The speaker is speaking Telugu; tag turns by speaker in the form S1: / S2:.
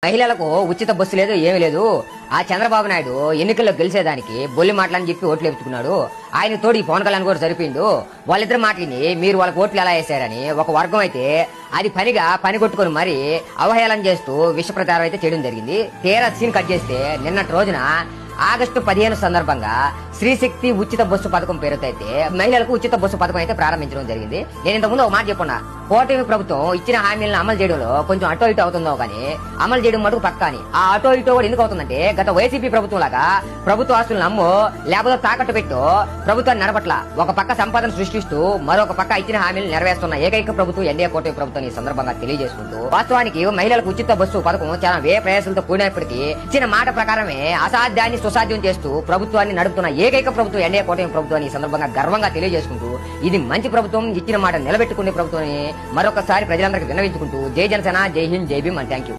S1: మహిళలకు ఉచిత బస్సు లేదు, ఏమీ లేదు. ఆ చంద్రబాబు నాయుడు ఎన్నికల్లో గెలిచేదానికి బొల్లి మాటలని చెప్పి ఓట్లు ఎత్తుకున్నాడు. ఆయన తోడు ఈ పవన్ కళ్యాణ్ కూడా సరిపోయిండు. వాళ్ళిద్దరు మాటలని మీరు వాళ్ళకి ఓట్లు ఎలా వేశారని ఒక వర్గం అయితే అది పని కొట్టుకుని మరి అవహేళన చేస్తూ విష ప్రచారం అయితే చేయడం జరిగింది. తీరా సీన్ కట్ చేస్తే నిన్నటి రోజున ఆగస్టు 15 సందర్భంగా శ్రీశక్తి ఉచిత బస్సు పథకం పేరుతో అయితే మహిళలకు ఉచిత బస్సు పథకం అయితే ప్రారంభించడం జరిగింది. నేను ఇంతకుముందు ఒక మాట చెప్పున్నా, కూటమి ప్రభుత్వం ఇచ్చిన హామీలను అమలు చేయడంలో కొంచెం అటో ఇటు అవుతుందో కానీ అమలు చేయడం మటుకు పక్కాని. ఆ అటో ఇటో కూడా ఎందుకు అవుతుందంటే గత వైసీపీ ప్రభుత్వం లాగా ప్రభుత్వ ఆస్తులను అమ్ము లేకపోతే తాకట్టు పెట్టో ప్రభుత్వాన్ని నడపట్ల. ఒక పక్క సంపాదన సృష్టిస్తూ మరొక పక్క ఇచ్చిన హామీలు నెరవేరుస్తున్న ఏకైక ప్రభుత్వం ఎన్డీఏ కూటమి ప్రభుత్వం ఈ సందర్భంగా తెలియజేసుకుంటూ, వాస్తవానికి మహిళలకు ఉచిత బస్సు పథకం చాలా వ్యయ ప్రయాసాలతో కూడినప్పటికీ ఇచ్చిన మాట ప్రకారమే అసాధ్యాన్ని సుసాధ్యం చేస్తూ ప్రభుత్వాన్ని నడుపుతున్న ఏకైక ప్రభుత్వం ఎన్డీఏ కూటమి ప్రభుత్వాన్ని ఈ సందర్భంగా గర్వంగా తెలియజేసుకుంటూ, ఇది మంచి ప్రభుత్వం, ఇచ్చిన మాట నిలబెట్టుకునే ప్రభుత్వం మరొకసారి ప్రజలందరికీ విన్నవించుకుంటూ జై జనసేన, జై హింద్, జై భీమ్ అండ్ థ్యాంక్ యూ.